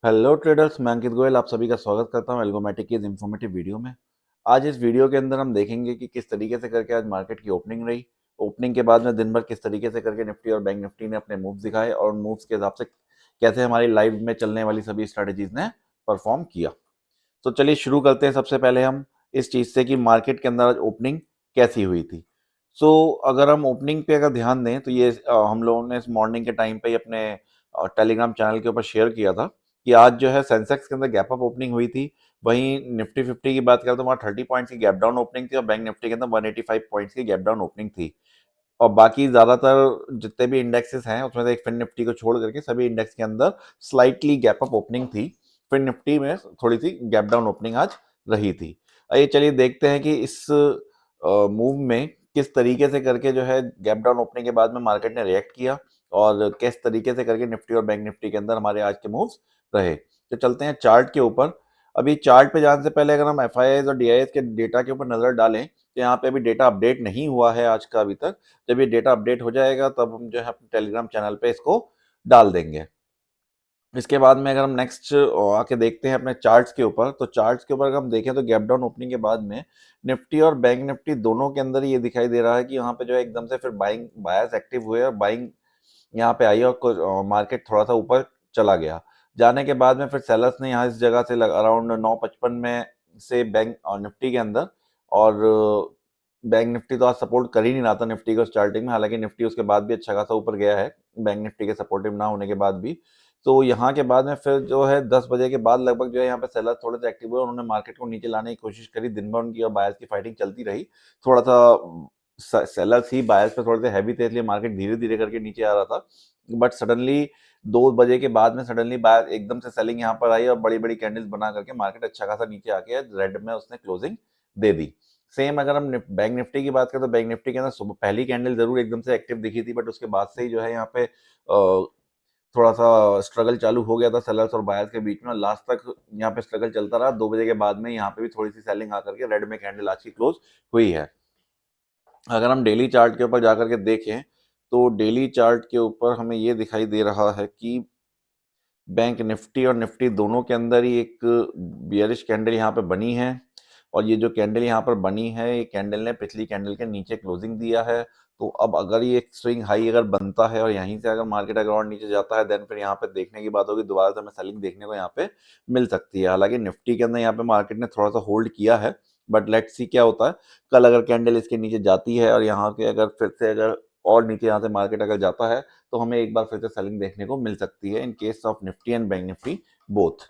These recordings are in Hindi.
हेलो ट्रेडर्स, मैं अंकित गोयल आप सभी का स्वागत करता हूं एल्गोमेटिक की इस इंफॉर्मेटिव वीडियो में। आज इस वीडियो के अंदर हम देखेंगे कि किस तरीके से करके आज मार्केट की ओपनिंग रही। ओपनिंग के बाद में दिन भर किस तरीके से करके निफ्टी और बैंक निफ्टी ने अपने मूव्स दिखाए और मूव्स के हिसाब से कैसे हमारी लाइव में चलने वाली सभी स्ट्रेटजीज ने परफॉर्म किया। तो चलिए शुरू करते हैं सबसे पहले हम इस चीज़ से कि मार्केट के अंदर आज ओपनिंग कैसी हुई थी। अगर हम ओपनिंग पे अगर ध्यान दें तो ये हम लोगों ने इस मॉर्निंग के टाइम पे ही अपने टेलीग्राम चैनल के ऊपर शेयर किया था कि आज जो है सेंसेक्स के अंदर गैप अप ओपनिंग हुई थी। वहीं निफ्टी 50 की बात करें तो वहाँ 30 पॉइंट्स की गैप डाउन ओपनिंग थी और बैंक निफ्टी के अंदर 185 पॉइंट्स की गैप डाउन ओपनिंग थी। और बाकी ज़्यादातर जितने भी इंडेक्सेस हैं उसमें से एक फिन निफ्टी को छोड़ करके सभी इंडेक्स के अंदर स्लाइटली गैप अप ओपनिंग थी। फिन निफ्टी में थोड़ी सी गैप डाउन ओपनिंग आज रही थी। आइए चलिए देखते हैं कि इस मूव में किस तरीके से करके जो है गैप डाउन ओपनिंग के बाद में मार्केट ने रिएक्ट किया और किस तरीके से करके निफ्टी और बैंक निफ्टी के अंदर हमारे आज के मूव्स रहे। तो चलते हैं चार्ट के ऊपर। अभी चार्ट पे जाने से पहले अगर हम एफ और डी के डेटा के ऊपर नज़र डालें तो यहाँ पे अभी डेटा अपडेट नहीं हुआ है आज का अभी तक। जब ये डेटा अपडेट हो जाएगा तब हम जो है अपने टेलीग्राम चैनल पे इसको डाल देंगे। इसके बाद में अगर हम नेक्स्ट आके देखते हैं अपने चार्ट्स के ऊपर, तो चार्ट्स के ऊपर अगर हम देखें तो गैप डाउन ओपनिंग के बाद में निफ्टी और बैंक निफ्टी दोनों के अंदर ये दिखाई दे रहा है कि यहाँ पे जो है एकदम से फिर बाइंग बायर्स एक्टिव हुए और बाइंग यहाँ पे आई और मार्केट थोड़ा सा ऊपर चला गया। जाने के बाद में फिर सेलर्स ने यहाँ इस जगह से अराउंड 9:55 में से बैंक और निफ्टी के अंदर और बैंक निफ्टी तो आज सपोर्ट कर ही नहीं रहा था निफ्टी को स्टार्टिंग में, हालांकि निफ्टी उसके बाद भी अच्छा खासा ऊपर गया है बैंक निफ्टी के सपोर्टिव ना होने के बाद भी। तो यहाँ के बाद में फिर जो है 10 बजे के बाद लगभग जो है यहाँ पे सेलर थोड़े से एक्टिव हुए, उन्होंने मार्केट को नीचे लाने की कोशिश करी। दिन भर उनकी और बायर्स की फाइटिंग चलती रही। थोड़ा सा सेलर्स ही बायर्स पे थोड़े से हैवी थे, इसलिए मार्केट धीरे धीरे करके नीचे आ रहा था। बट सडनली 2 बजे के बाद में सडनली बायर एकदम से सेलिंग यहाँ पर आई और बड़ी बड़ी कैंडल्स बना करके मार्केट अच्छा खासा नीचे आके रेड में उसने क्लोजिंग दे दी। सेम अगर हम बैंक निफ्टी की बात करें तो बैंक निफ्टी के अंदर सुबह पहली कैंडल जरूर एकदम से एक्टिव दिखी थी, बट उसके बाद से ही जो है यहाँ पे थोड़ा सा स्ट्रगल चालू हो गया था सेलर्स और बायर्स के बीच में और लास्ट तक यहाँ पे स्ट्रगल चलता रहा। 2 बजे के बाद में यहाँ पे भी थोड़ी सी सेलिंग आकर के रेड में कैंडल आज की क्लोज हुई है। अगर हम डेली चार्ट के ऊपर जाकर के देखें तो डेली चार्ट के ऊपर हमें ये दिखाई दे रहा है कि बैंक निफ्टी और निफ्टी दोनों के अंदर ही एक बियरिश कैंडल यहाँ पे बनी है और ये जो कैंडल यहाँ पर बनी है ये कैंडल ने पिछली कैंडल के नीचे क्लोजिंग दिया है। तो अब अगर ये एक स्विंग हाई अगर बनता है और यहीं से अगर मार्केट अगर और नीचे जाता है देन फिर यहाँ पे देखने की बात होगी, दोबारा से हमें सेलिंग देखने को यहाँ पे मिल सकती है। हालांकि निफ्टी के अंदर यहाँ पे मार्केट ने थोड़ा सा होल्ड किया है, बट लेट्स सी क्या होता है। कल अगर कैंडल इसके नीचे जाती है और यहाँ के अगर फिर से अगर और नीचे यहाँ से मार्केट अगर जाता है तो हमें एक बार फिर से सेलिंग देखने को मिल सकती है in case of Nifty and bank Nifty both.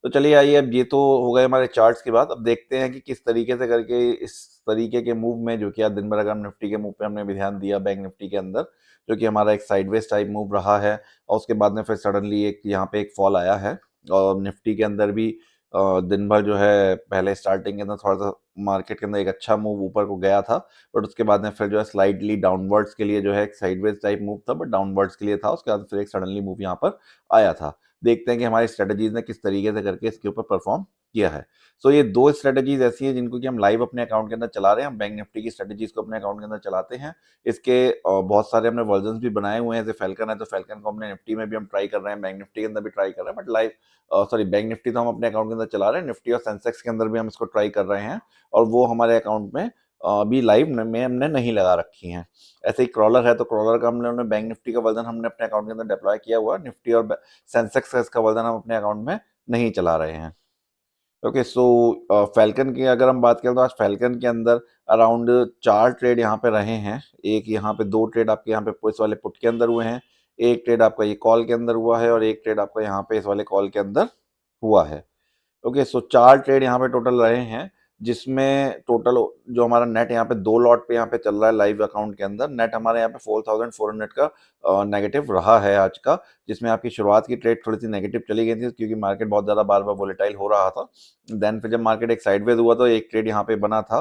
तो चलिए आइए, अब ये तो हो गए हमारे चार्ट्स की बात। अब देखते हैं कि किस तरीके से करके इस तरीके के मूव में जो कि आज दिन भर अगर हम निफ्टी के मूव पे हमने भी ध्यान दिया बैंक निफ्टी के अंदर जो कि हमारा एक साइडवेज टाइप मूव रहा है और उसके बाद में फिर सडनली एक यहाँ पे एक फॉल आया है और निफ्टी के अंदर भी दिन भर जो है पहले स्टार्टिंग के अंदर थोड़ा सा मार्केट के अंदर एक अच्छा मूव ऊपर को गया था, बट उसके बाद में फिर जो है स्लाइडली डाउनवर्ड्स के लिए जो है एक साइडवेज टाइप मूव था, बट डाउनवर्ड्स के लिए था। उसके बाद फिर एक सडनली मूव यहाँ पर आया था। देखते हैं कि हमारी स्ट्रेटजीज ने किस तरीके से करके इसके ऊपर परफॉर्म किया है। ये दो स्ट्रेटजीज ऐसी है जिनको कि हम लाइव अपने अकाउंट के अंदर चला रहे हैं। हम बैंक निफ्टी की स्ट्रेटजीज को अपने अकाउंट के अंदर चलाते हैं। इसके बहुत सारे हमने वर्जन भी बनाए हुए हैं। जैसे फैल्कन है तो फैल्कन को हमने निफ्टी में भी हम ट्राई कर रहे हैं, बैंक निफ्टी के अंदर भी ट्राई कर रहे हैं, but live sorry bank Nifty तो हम अपने अकाउंट के अंदर चला रहे हैं, निफ्टी और सेंसेक्स के अंदर भी हम इसको ट्राई कर रहे हैं और वो हमारे अकाउंट में अभी लाइव में हमने नहीं लगा रखी हैं। ऐसे ही क्रॉलर है तो क्रॉलर का हमने बैंक निफ्टी का वर्जन हमने अपने अकाउंट के अंदर डिप्लॉय किया हुआ है। निफ्टी और सेंसेक्स का इसका वर्जन हम अपने अकाउंट में नहीं चला रहे हैं। ओके, फैल्कन की अगर हम बात करें तो आज फैल्कन के अंदर अराउंड 4 ट्रेड यहाँ पे रहे हैं। एक यहाँ पे 2 ट्रेड आपके यहाँ पे इस वाले पुट के अंदर हुए हैं, एक ट्रेड आपका ये कॉल के अंदर हुआ है और एक ट्रेड आपका यहाँ पे इस वाले कॉल के अंदर हुआ है। ओके, 4 ट्रेड यहाँ पे टोटल रहे हैं जिसमें टोटल जो हमारा नेट यहाँ पे 2 लॉट पे यहाँ पे चल रहा है लाइव अकाउंट के अंदर। नेट हमारे यहाँ पे 4400 का नेगेटिव रहा है आज का, जिसमें आपकी शुरुआत की ट्रेड थोड़ी सी नेगेटिव चली गई थी क्योंकि मार्केट बहुत ज़्यादा बार बार वोलेटाइल हो रहा था। देन फिर जब मार्केट एक साइडवेज हुआ तो एक ट्रेड यहाँ पे बना था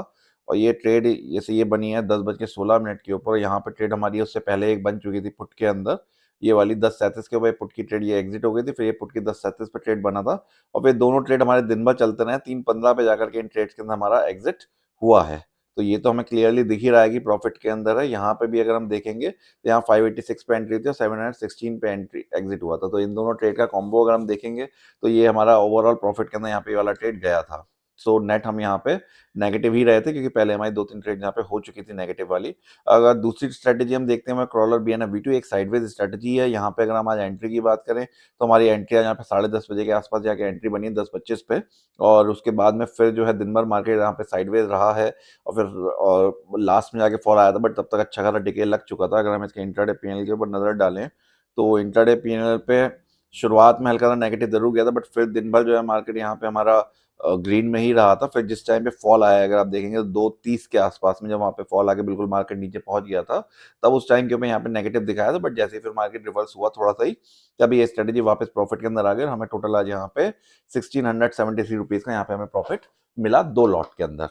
और ये ट्रेड जैसे ये बनी है 10:16 के ऊपर। यहाँ पे ट्रेड हमारी उससे पहले एक बन चुकी थी पुट के अंदर, ये वाली 10:37 के ऊपर पुट की ट्रेड ये एग्जिट हो गई थी, फिर ये पुट की 10:37 पे ट्रेड बना था और फिर दोनों ट्रेड हमारे दिन भर चलते रहे। 3:15 पे जाकर के इन ट्रेड्स के अंदर हमारा एग्जिट हुआ है। तो ये तो हमें क्लियरली दिख ही रहा है कि प्रॉफिट के अंदर है। यहाँ पे भी अगर हम देखेंगे तो यहाँ 586 पे एंट्री थी और 716 पे एंट्री एग्जिट हुआ था। तो इन दोनों ट्रेड का कॉम्बो अगर हम देखेंगे तो ये हमारा ओवरऑल प्रॉफिट के अंदर यहाँ पे वाला ट्रेड गया था। सो नेट हम यहाँ पे नेगेटिव ही रहे थे, क्योंकि पहले हमारी 2-3 ट्रेड यहाँ पे हो चुकी थी नेगेटिव वाली। अगर दूसरी स्ट्रेटेजी हम देखते हैं, क्रॉलर BNF V2 एक साइडवेज स्ट्रेटेजी है। यहाँ पे अगर हम आज एंट्री की बात करें तो हमारी एंट्री आज यहाँ पे 10:30 बजे के आसपास जाके एंट्री बनी है 10:25 पे, और उसके बाद में फिर जो है दिन भर मार्केट यहाँ पे साइडवेज रहा है और फिर और लास्ट में जाके फॉल आया था, बट तब तक अच्छा खासा डिके लग चुका था। अगर हम इसके इंट्राडे पीएनएल के ऊपर नजर डालें तो इंट्राडे पीएनएल पे शुरुआत में हल्का सा नेगेटिव जरूर गया था, बट फिर दिन भर जो है मार्केट यहाँ पे हमारा ग्रीन में ही रहा था। फिर जिस टाइम पे फॉल आया, अगर आप देखेंगे तो 2:30 के आसपास में जब वहाँ पे फॉल आके बिल्कुल मार्केट नीचे पहुंच गया था, तब उस टाइम के ऊपर यहाँ पे नेगेटिव दिखाया था। बट जैसे ही फिर मार्केट रिवर्स हुआ थोड़ा सा ही, तभी ये स्ट्रेटेजी वापस प्रॉफिट के अंदर आ गई। हमें टोटल आज यहाँ पे 1673 रुपीज का यहाँ पे हमें प्रॉफिट मिला 2 लॉट के अंदर।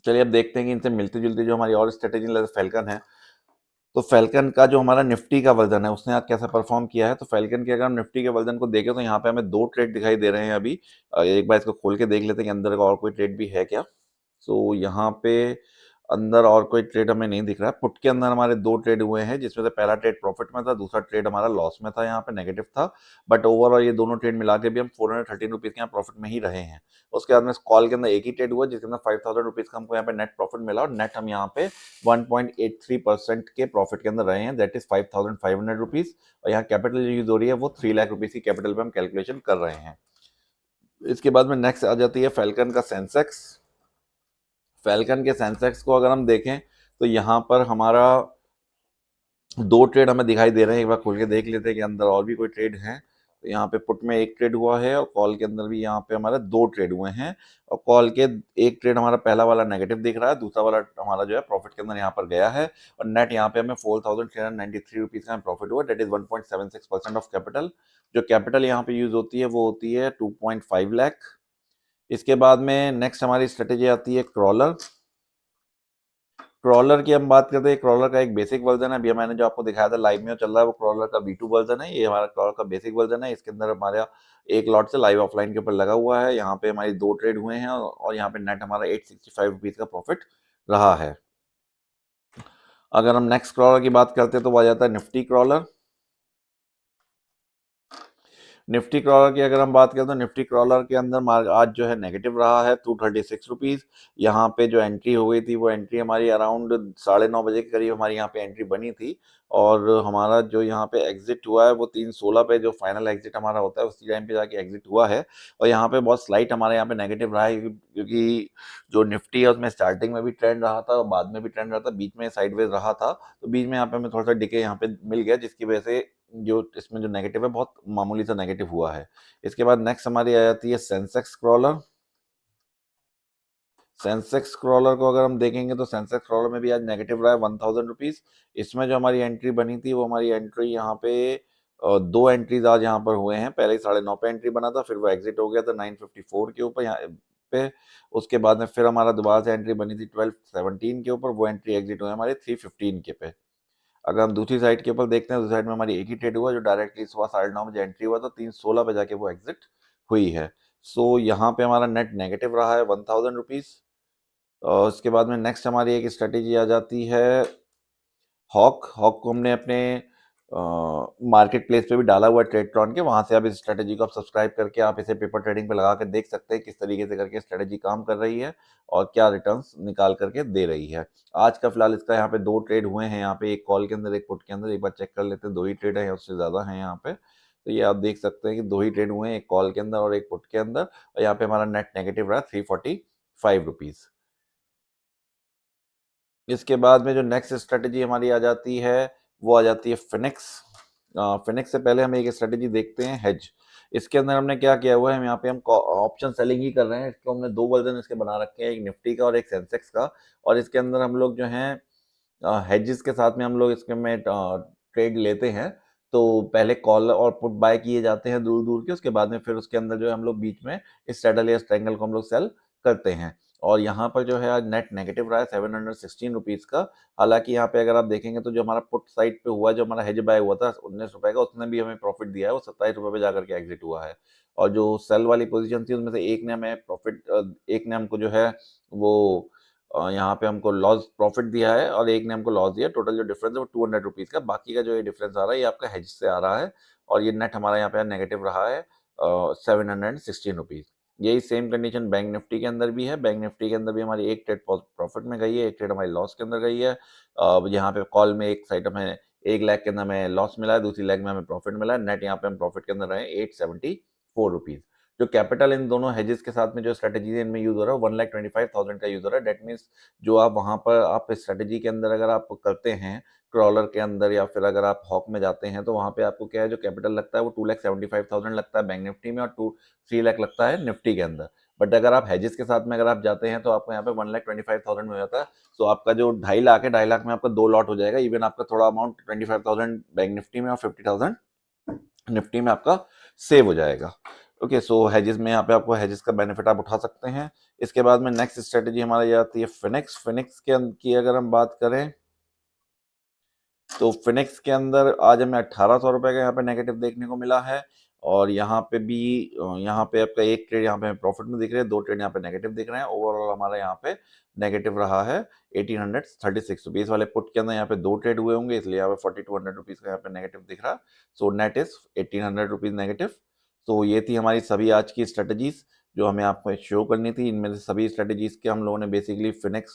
चलिए अब देखते हैं कि इनसे मिलती जुलती जो हमारी और स्ट्रेटेजी फैल्कन है, तो फैल्कन का जो हमारा निफ्टी का वर्जन है उसने आज कैसा परफॉर्म किया है। तो फैल्कन के अगर हम निफ्टी के वर्जन को देखें तो यहाँ पे हमें 2 ट्रेड दिखाई दे रहे हैं अभी। एक बार इसको खोल के देख लेते हैं कि अंदर का और कोई ट्रेड भी है क्या। सो यहाँ पे अंदर और कोई ट्रेड हमें नहीं दिख रहा है। पुट के अंदर हमारे 2 ट्रेड हुए हैं, जिसमें से पहला ट्रेड प्रॉफिट में था, दूसरा ट्रेड हमारा लॉस में था, यहाँ पे नेगेटिव था। बट ओवरऑल ये दोनों ट्रेड मिला के भी हम 413 रुपीज के यहाँ प्रॉफिट में ही रहे हैं। उसके बाद में कॉल के अंदर एक ही ट्रेड हुआ जिसके अंदर 5000 रुपीज का हमको यहाँ पे नेट प्रॉफिट मिला, और नेट हम यहाँ पे 1.83% के प्रॉफिट के अंदर रहे हैं, दैट इज 5500 रुपीज। और यहाँ कैपिटल जो यूज हो रही है वो 3 लाख रुपीज की कैपिटल पे हम कैलकुलेशन कर रहे हैं। इसके बाद में नेक्स्ट आ जाती है फैल्कन का सेंसेक्स। फैल्कन के सेंसेक्स को अगर हम देखें तो यहाँ पर हमारा 2 ट्रेड हमें दिखाई दे रहे हैं। एक बार खोल के देख लेते हैं कि अंदर और भी कोई ट्रेड है। तो यहाँ पे पुट में एक ट्रेड हुआ है और कॉल के अंदर भी यहाँ पे हमारे 2 ट्रेड हुए हैं। और कॉल के एक ट्रेड हमारा पहला वाला नेगेटिव दिख रहा है, दूसरा वाला हमारा जो है प्रॉफिट के अंदर यहाँ पर गया है। और नेट यहाँ पे हमें 4393 रुपीज का प्रॉफिट हुआ, डेट इज 1.76% ऑफ कैपिटल। जो कैपिटल यहाँ पे यूज होती है वो होती है 2.5 लाख। इसके बाद में नेक्स्ट हमारी स्ट्रेटेजी आती है क्रॉलर। क्रॉलर की हम बात करते हैं, क्रॉलर का एक बेसिक वर्जन है। अभी मैंने जो आपको दिखाया था लाइव में चल रहा है वो क्रॉलर का V2 वर्जन है। ये हमारा क्रॉलर का बेसिक वर्जन है। इसके अंदर हमारा एक लॉट से लाइव ऑफलाइन के ऊपर लगा हुआ है। यहाँ पे हमारी 2 ट्रेड हुए हैं और यहाँ पे नेट हमारा 865 रुपीज का प्रॉफिट रहा है। अगर हम नेक्स्ट क्रॉलर की बात करते हैं तो वो आ जाता है निफ्टी क्रॉलर। निफ्टी क्रॉलर की अगर हम बात करें तो निफ्टी क्रॉलर के अंदर आज जो है नेगेटिव रहा है 236 रुपीज। यहाँ पे जो एंट्री हो गई थी वो एंट्री हमारी अराउंड 9:30 बजे के करीब हमारी यहाँ पे एंट्री बनी थी। और हमारा जो यहाँ पे एग्जिट हुआ है वो 3:16 पे, जो फाइनल एग्जिट हमारा होता है उसी टाइम पे जाके एग्जिट हुआ है। और यहाँ पे बहुत स्लाइट हमारे यहाँ पे नेगेटिव रहा है, क्योंकि जो निफ्टी है उसमें स्टार्टिंग में भी ट्रेंड रहा था और बाद में भी ट्रेंड रहा था, बीच में साइडवेज रहा था। तो बीच में यहाँ पे हमें थोड़ा सा डिके यहाँ पे मिल गया, जिसकी वजह से जो इसमें जो नेगेटिव है बहुत मामूली सा नेगेटिव हुआ है। इसके बाद नेक्स्ट हमारी आ जाती है सेंसेक्स क्रॉलर। सेंसेक्स क्रॉलर को अगर हम देखेंगे तो सेंसेक्स क्रॉलर में भी आज नेगेटिव रहा है 1000 रुपीज। इसमें जो हमारी एंट्री बनी थी वो हमारी एंट्री यहाँ पे 2 एंट्रीज आज यहाँ पर हुए हैं। पहले ही 9:30 पे एंट्री बना था, फिर वो एग्जिट हो गया था 954 के ऊपर यहाँ पे। उसके बाद में फिर हमारा दोबारा से एंट्री बनी थी 1217 के ऊपर, वो एंट्री एग्जिट हुई हमारी 315 के पे। अगर हम दूसरी साइड के ऊपर देखते हैं, दूसरी साइड में हमारी एक ही ट्रेड हुआ जो डायरेक्टली सुबह 9:30 बजे एंट्री हुआ था, 3:16 पे जाके वो एग्जिट हुई है। सो यहाँ पे हमारा नेट नेगेटिव रहा है 1000 रुपीज। और उसके बाद में नेक्स्ट हमारी एक स्ट्रेटेजी आ जाती है हॉक। हॉक को हमने अपने मार्केट प्लेस पे भी डाला हुआ है ट्रेडट्रॉन के, वहां से आप इस स्ट्रेटेजी को आप सब्सक्राइब करके आप इसे पेपर ट्रेडिंग पे लगा कर देख सकते हैं किस तरीके से करके स्ट्रेटेजी काम कर रही है और क्या रिटर्न्स निकाल करके दे रही है। आज का फिलहाल इसका यहाँ पे 2 ट्रेड हुए हैं, यहाँ पे एक कॉल के अंदर एक पुट के अंदर। एक बार चेक कर लेते हैं, 2 ही ट्रेड है या उससे ज्यादा है यहाँ पे। तो ये आप देख सकते हैं कि 2 ही ट्रेड हुए हैं, एक कॉल के अंदर और एक पुट के अंदर। और यहाँ पे हमारा नेट नेगेटिव रहा 345 रुपीज। इसके बाद में जो नेक्स्ट स्ट्रेटेजी हमारी आ जाती है वो आ जाती है फिनिक्स। फिनिक्स से पहले हम एक स्ट्रेटेजी देखते हैं हेज। इसके अंदर हमने क्या किया हुआ है, हम यहाँ पे हम ऑप्शन सेलिंग ही कर रहे हैं। इसको हमने 2 वर्जन इसके बना रखे हैं, एक निफ्टी का और एक सेंसेक्स का। और इसके अंदर हम लोग जो हैं हेजेस के साथ में हम लोग इसके में ट्रेड लेते हैं। तो पहले कॉल और पुट बाय किए जाते हैं दूर दूर के, उसके बाद में फिर उसके अंदर जो है हम लोग बीच में इस सैडल या स्ट्रैंगल को हम लोग सेल करते हैं। और यहाँ पर जो है आज नेट नेगेटिव रहा है 716 रुपीज का। हालांकि यहाँ पे अगर आप देखेंगे तो जो हमारा पुट साइड पे हुआ, जो हमारा हेज बाय हुआ था 19 रुपए का, उसने भी हमें प्रॉफिट दिया है, वो 27 रुपए पे जाकर के एग्जिट हुआ है। और जो सेल वाली पोजीशन थी उसमें से एक ने हमें प्रॉफिट, एक ने हमको जो है वो यहाँ पे हमको लॉस प्रॉफिट दिया है और एक ने हमको लॉस दिया। टोटल जो डिफरेंस है वो 200 रुपीज़ का, बाकी का जो ये डिफरेंस आ रहा है ये आपका हेज से आ रहा है और ये नेट हमारा यहाँ पे नेगेटिव रहा है 716 रुपीज़। यही सेम कंडीशन बैंक निफ्टी के अंदर भी है। बैंक निफ्टी के अंदर भी हमारी एक ट्रेड प्रॉफिट में गई है, एक ट्रेड हमारी लॉस के अंदर गई है। यहाँ पे कॉल में एक साइड हमें 1 लाख के अंदर हमें लॉस मिला है, दूसरी लेग में हमें प्रॉफिट मिला है। नेट यहाँ पे हम प्रॉफिट के अंदर रहे 874 रुपीज़। जो कैपिटल इन दोनों हेजेस के साथ में जो स्ट्रेटेजी है इनमें यूज हो रहा है 1,25,000 का यूज हो रहा है। डेट मीन्स जो आप वहाँ पर आप स्ट्रेटेजी के अंदर अगर आप करते हैं क्रॉलर के अंदर या फिर अगर आप हॉक में जाते हैं तो वहाँ पे आपको क्या है जो कैपिटल लगता है वो 2,75,000 लगता है बैंक निफ्टी में और 3 लाख लगता है निफ्टी के अंदर। बट अगर आप हेजेस के साथ में अगर आप जाते हैं तो आपको यहाँ पे 1,25,000 में हो जाता है। तो आपका जो 2.5 लाख है 2.5 लाख में आपका 2 लॉट हो जाएगा। इवन आपका थोड़ा अमाउंट 25,000 बैंक निफ्टी में और 50,000 निफ्टी में आपका सेव हो जाएगा। ओके, सो हेजेस में यहाँ पे आपको हेजेस का बेनिफिट आप उठा सकते हैं। इसके बाद में नेक्स्ट स्ट्रेटेजी हमारी आती है फिनिक्स। फिनिक्स की अगर हम बात करें तो फिनिक्स के अंदर आज हमें 1,800 रुपये का यहाँ पे नेगेटिव देखने को मिला है और यहाँ पे भी यहाँ पे आपका एक ट्रेड यहाँ पे हमें प्रॉफिट में दिख रहे हैं, 2 ट्रेड यहाँ पे नेगेटिव दिख रहे हैं। ओवरऑल हमारा यहाँ पे नेगेटिव रहा है 1,836 रुपीज़ वाले पुट के अंदर यहाँ पे 2 ट्रेड हुए होंगे, इसलिए यहाँ पे 4,200 रुपीज़ का यहाँ पे नेगेटिव दिख रहा है। So net is 1,800 rupees negative. तो ये थी हमारी सभी आज की स्ट्रेटजीज जो हमें आपको शो करनी थी। इनमें से सभी स्ट्रेटजीज के हम लोगों ने basically Phoenix,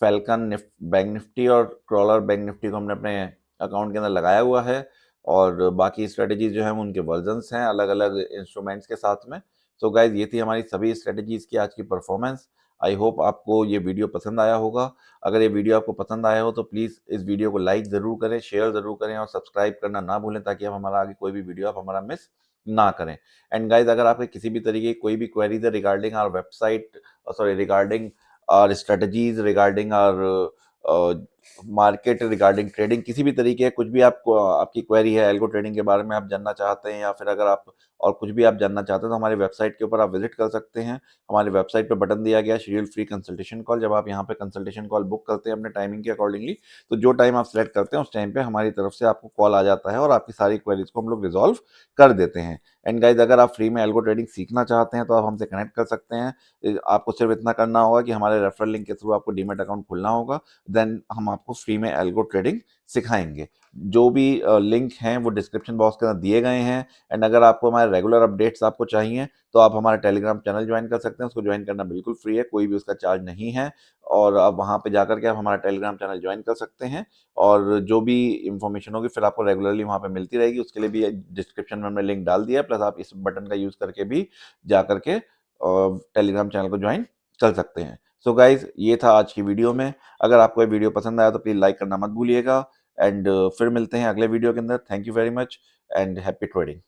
falcon, bank Nifty और क्रॉलर बैंक निफ्टी को हमने अपने अकाउंट के अंदर लगाया हुआ है और बाकी स्ट्रेटजीज जो है उनके वर्जन्स हैं अलग अलग इंस्ट्रूमेंट्स के साथ में। सो गाइज ये थी हमारी सभी स्ट्रेटजीज की आज की परफॉर्मेंस। आई होप आपको ये वीडियो पसंद आया होगा। अगर ये वीडियो आपको पसंद आया हो तो प्लीज़ इस वीडियो को लाइक ज़रूर करें, शेयर ज़रूर करें और सब्सक्राइब करना ना भूलें ताकि आप हमारा आगे कोई भी वीडियो आप हमारा मिस ना करें। एंड गाइज अगर आपके किसी भी तरीके की कोई भी क्वेरीज है regarding our website, sorry regarding our strategies, regarding our market, regarding trading, किसी भी तरीके कुछ भी आपको आपकी क्वेरी है एल्गो ट्रेडिंग के बारे में आप जानना चाहते हैं या फिर अगर आप और कुछ भी आप जानना चाहते हैं तो हमारी वेबसाइट के ऊपर आप विजिट कर सकते हैं। हमारी वेबसाइट पे बटन दिया गया शेड्यूल फ्री कंसल्टेशन कॉल। जब आप यहाँ पे कंसल्टेशन कॉल बुक करते हैं अपने टाइमिंग के अकॉर्डिंगली तो जो टाइम आप सेलेक्ट करते हैं उस टाइम पे हमारी तरफ से आपको कॉल आ जाता है और आपकी सारी क्वेरीज को हम लोग रिजॉल्व कर देते हैं। एंड गाइज अगर आप फ्री में एल्गो ट्रेडिंग सीखना चाहते हैं तो आप हमसे कनेक्ट कर सकते हैं। आपको सिर्फ इतना करना होगा कि हमारे रेफरल लिंक के थ्रू आपको डीमेट अकाउंट खुलना होगा, देन हम आपको फ्री में एल्गो ट्रेडिंग सिखाएंगे। जो भी लिंक हैं वो डिस्क्रिप्शन बॉक्स के अंदर दिए गए हैं। एंड अगर आपको हमारे रेगुलर अपडेट्स आपको चाहिए तो आप हमारा टेलीग्राम चैनल ज्वाइन कर सकते हैं। उसको ज्वाइन करना बिल्कुल फ्री है, कोई भी उसका चार्ज नहीं है और आप वहाँ पे जाकर के आप हमारा टेलीग्राम चैनल ज्वाइन कर सकते हैं और जो भी इंफॉर्मेशन होगी फिर आपको रेगुलरली वहाँ पे मिलती रहेगी। उसके लिए भी डिस्क्रिप्शन में हमने लिंक डाल दिया है, प्लस आप इस बटन का यूज़ करके भी जा करके टेलीग्राम चैनल को ज्वाइन कर सकते हैं। सो गाइज ये था आज की वीडियो में। अगर आपको ये वीडियो पसंद आया तो प्लीज़ लाइक करना मत भूलिएगा एंड फिर मिलते हैं अगले वीडियो के अंदर। Thank you very much and happy trading.